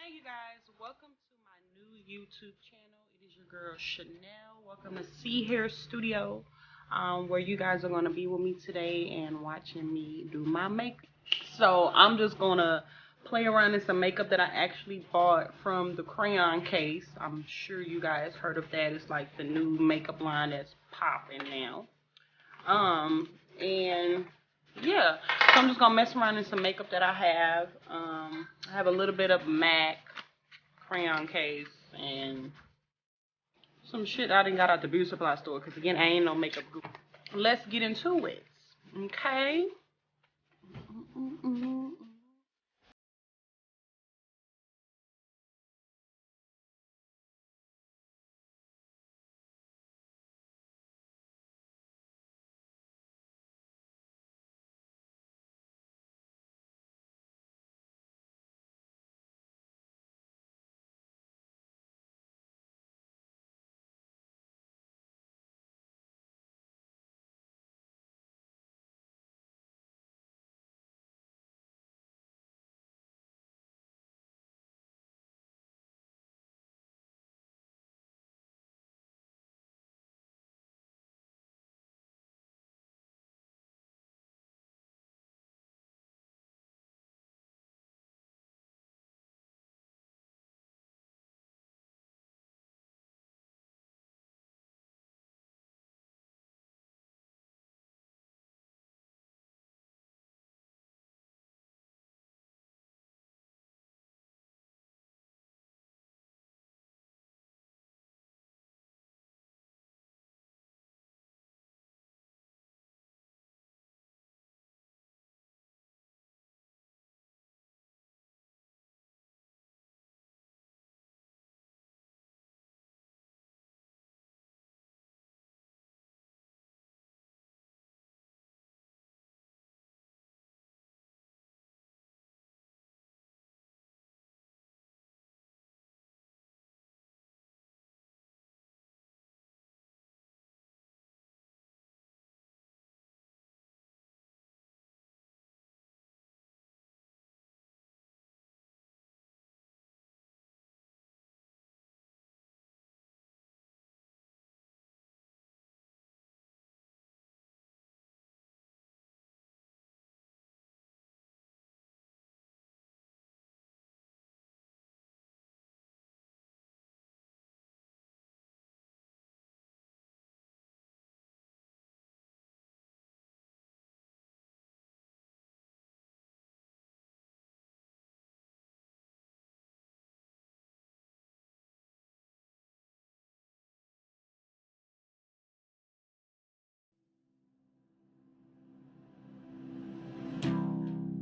Hey you guys, welcome to my new YouTube channel. It is your girl Chanel. Welcome to See Hair Studio, where you guys are going to be with me today and watching me do my makeup. So I'm just going to play around in some makeup that I actually bought from the Crayon Case. I'm sure you guys heard of that. It's like the new makeup line that's popping now. And yeah, so I'm just gonna mess around in some makeup that I have. I have a little bit of MAC Crayon Case and some shit I didn't got out the beauty supply store because again I ain't no makeup guru. Let's get into it. Okay.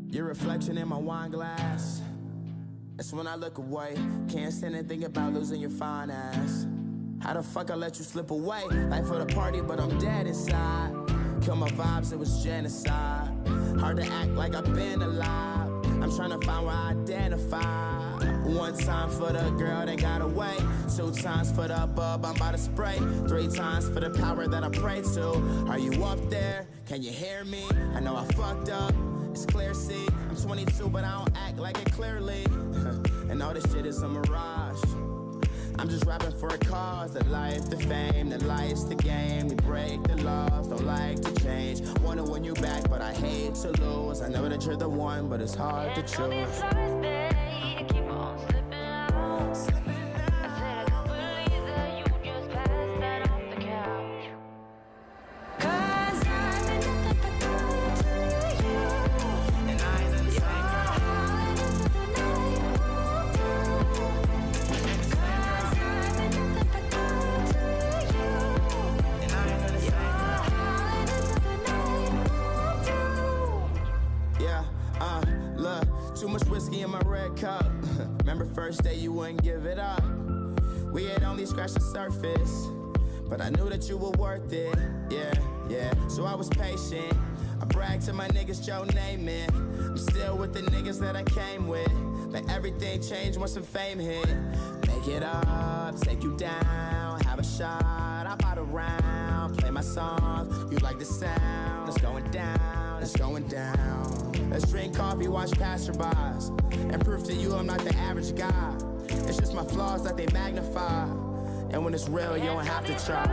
Your reflection in my wine glass. That's when I look away. Can't stand and think about losing your fine ass. How the fuck I let you slip away? Life for the party, but I'm dead inside. Kill my vibes, it was genocide. Hard to act like I've been alive. I'm trying to find where I identify. One time for the girl that got away. 2 times for the bub I'm about to spray. 3 times for the power that I pray to. Are you up there? Can you hear me? I know I fucked up. It's clear, see, I'm 22, but I don't act like it clearly. And all this shit is a mirage. I'm just rapping for a cause. The life, the fame, the life's the game. We break the laws, don't like to change. Wanna win you back, but I hate to lose. I know that you're the one, but it's hard to choose. Too much whiskey in my red cup. Remember first day you wouldn't give it up. We had only scratched the surface, but I knew that you were worth it. Yeah, so I was patient. I bragged to my niggas, Joe Namath. I'm still with the niggas that I came with, but everything changed once some fame hit. Make it up, take you down, have a shot, hop out around, play my songs, you like the sound, it's going down. on, it's going down. Let's drink coffee, watch passerbys, and prove to you I'm not the average guy. It's just my flaws that they magnify, and when it's real, you don't have to try.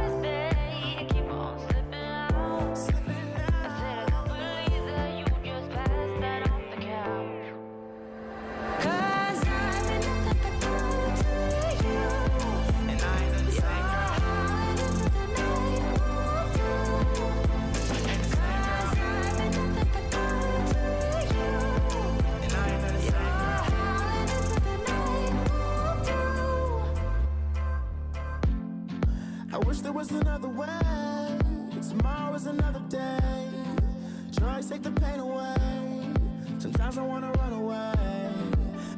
I wish there was another way. Tomorrow is another day. Drugs take the pain away. Sometimes I wanna run away.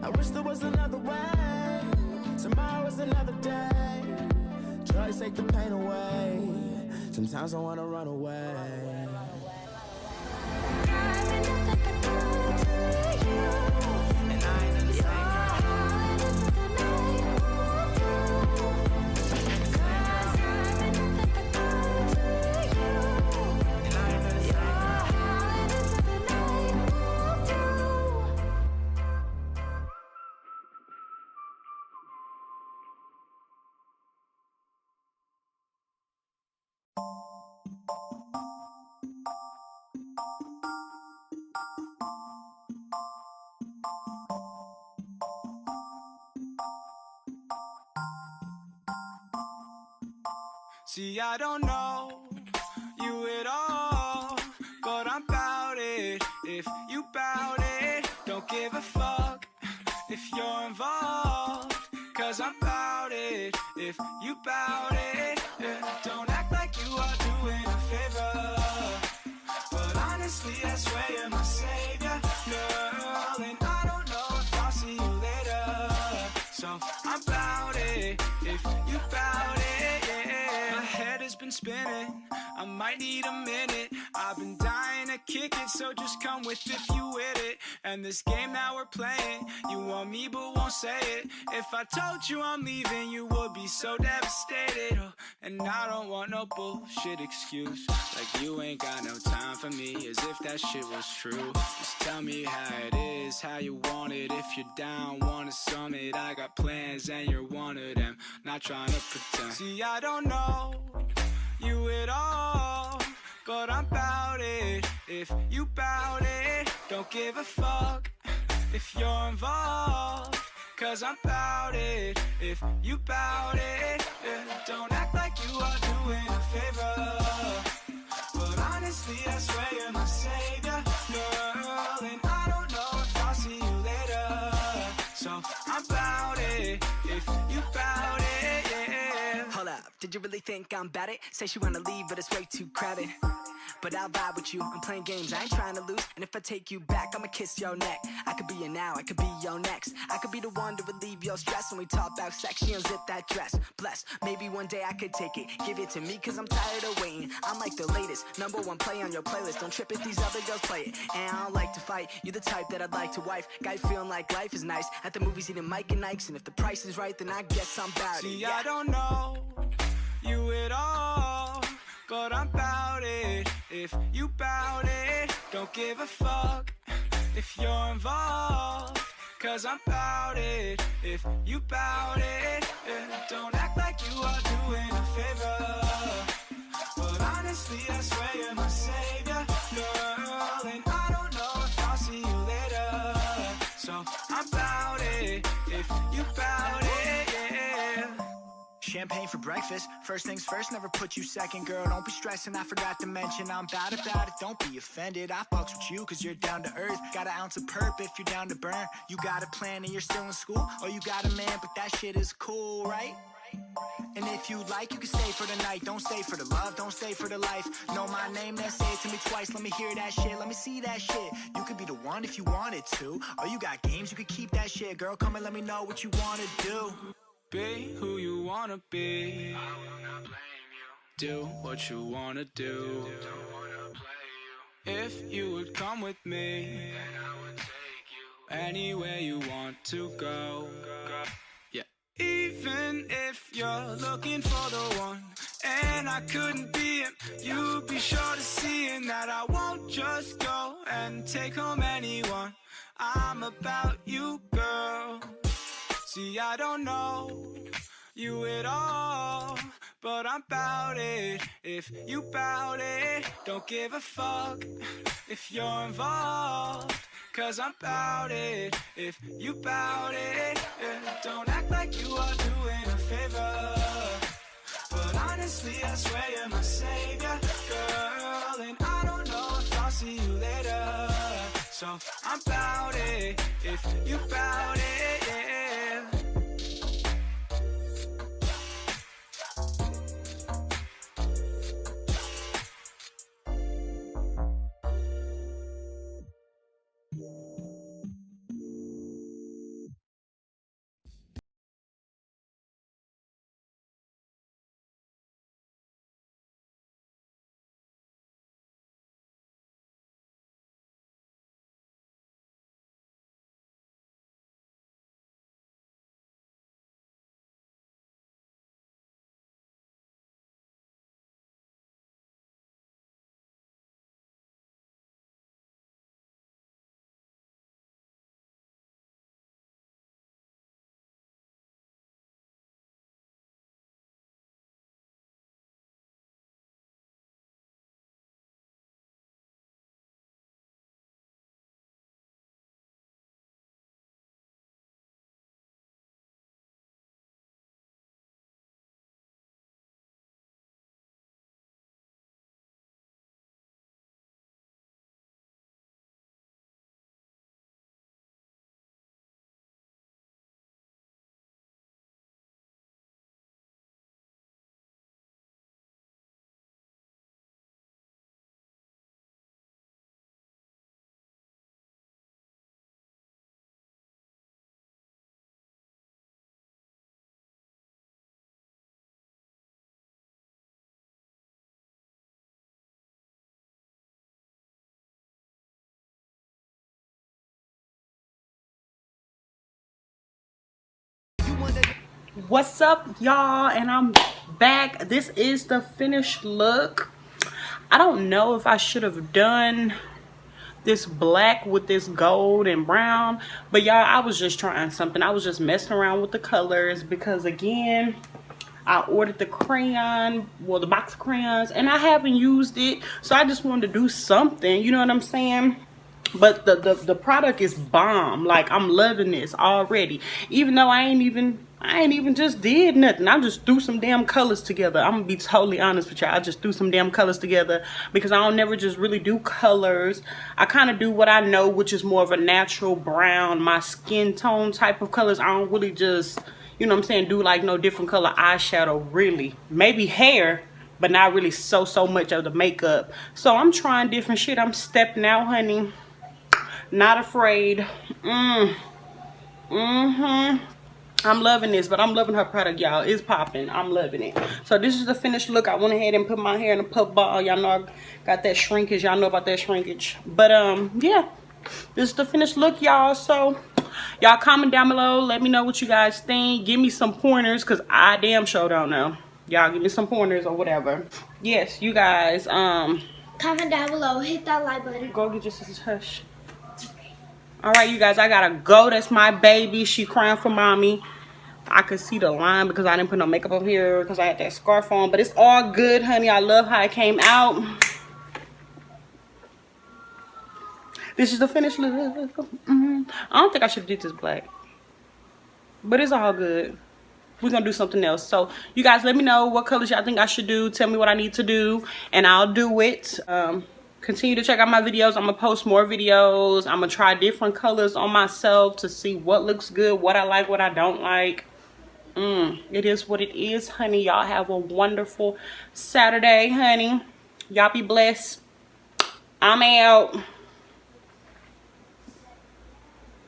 I wish there was another way. Tomorrow is another day. Drugs take the pain away. Sometimes I wanna run away. And I ain't the same. See, I don't know you at all, but I'm bout it. If you bout it, don't give a fuck if you're involved, cause I'm bout it. If you bout it, yeah. Don't act like you are doing a favor, but honestly, I swear you're my savior, girl. And I don't know if I'll see you later, so I'm bout it. If you bout it, yeah. My head has been spinning, I might need a minute. I've been dying to kick it, so just come with if you with it. And this game that we're playing, you want me but won't say it. If I told you I'm leaving, you would be so devastated. Oh, and I don't want no bullshit excuse, like you ain't got no time for me, as if that shit was true. Just tell me how it is, how you want it. If you're down, want a summit, I got plans and you're one of them. Not trying to pretend. See, I don't know you at all, but I'm bout it. If you bout it, don't give a fuck if you're involved, cause I'm bout it. If you bout it, yeah. Don't act like you are doing a favor, but honestly, I swear you're my savior, girl. And I don't know if I'll see you later, so I'm bout it. If you bout it, yeah. Hold up, did you really think I'm bad it? Say she wanna leave, but it's way too crowded. But I'll vibe with you, I'm playing games, I ain't trying to lose. And if I take you back, I'ma kiss your neck. I could be your now, I could be your next. I could be the one to relieve your stress. When we talk about sex, she unzip that dress. Bless, maybe one day I could take it. Give it to me, cause I'm tired of waiting. I'm like the latest, #1 play on your playlist. Don't trip if these other girls play it. And I don't like to fight, you're the type that I'd like to wife. Guy feeling like life is nice, at the movies eating Mike and Ike's. And if the price is right, then I guess I'm bout it. See, yeah. I don't know you at all, but I'm bout it. If you bout it, don't give a fuck if you're involved, cause I'm bout it. If you bout it, yeah. Don't act like you are doing a favor, but honestly, I swear you're my savior, girl. And I don't know if I'll see you later, so I'm bout it. If you bout it, yeah. Champagne for breakfast, first things first, never put you second. Girl, don't be stressing, I forgot to mention I'm bad about it, don't be offended. I fucks with you cause you're down to earth. Got an ounce of perp if you're down to burn. You got a plan and you're still in school, or you got a man but that shit is cool, right? And if you like, you can stay for the night. Don't stay for the love, don't stay for the life. Know my name, then say it to me twice. Let me hear that shit, let me see that shit. You could be the one if you wanted to, or you got games, you could keep that shit. Girl, come and let me know what you wanna do. Be who you wanna be. I will not blame you. Do what you wanna do. Don't wanna play you. If you would come with me, then I would take you anywhere you want to go. Yeah. Even if you're looking for the one, and I couldn't be him. You'd be sure to see in that I won't just go and take home anyone. I'm about you, girl. See, I don't know you at all, but I'm bout it. If you bout it, don't give a fuck if you're involved, cause I'm bout it. If you bout it, yeah. Don't act like you are doing a favor, but honestly I swear you're my savior, girl. And I don't know if I'll see you later, so I'm bout it. If you bout it, yeah. What's up, y'all? And I'm back. This is the finished look. I don't know if I should have done this black with this gold and brown, but y'all, I was just trying something. I was just messing around with the colors because, again, I ordered the crayon, well, the box of crayons, and I haven't used it, so I just wanted to do something, you know what I'm saying? But the product is bomb. Like, I'm loving this already, even though I ain't even just did nothing. I just threw some damn colors together. I'm gonna be totally honest with y'all. I just threw some damn colors together because I don't never just really do colors. I kind of do what I know, which is more of a natural brown, my skin tone type of colors. I don't really just, you know what I'm saying, do like no different color eyeshadow, really. Maybe hair, but not really so much of the makeup. So I'm trying different shit. I'm stepping out, honey. Not afraid. I'm loving this, but I'm loving her product, y'all. It's popping. I'm loving it. So this is the finished look. I went ahead and put my hair in a puff ball. Y'all know I got that shrinkage. Y'all know about that shrinkage. But yeah, this is the finished look, y'all. So y'all comment down below. Let me know what you guys think. Give me some pointers, because I damn sure don't know. Y'all give me some pointers or whatever. Yes, you guys. Comment down below. Hit that like button. Go get your sister's hush. All right, you guys, I gotta go. That's my baby. She crying for mommy. I could see the line because I didn't put no makeup up here because I had that scarf on, but it's all good, honey. I love how it came out. This is the finished look. I don't think I should have did this black, but it's all good. We're gonna do something else. So you guys, let me know what colors y'all think I should do. Tell me what I need to do and I'll do it. Continue to check out my videos. I'm gonna post more videos. I'm gonna try different colors on myself to see what looks good, what I like, what I don't like. It is what it is, honey. Y'all have a wonderful Saturday, honey. Y'all be blessed. I'm out.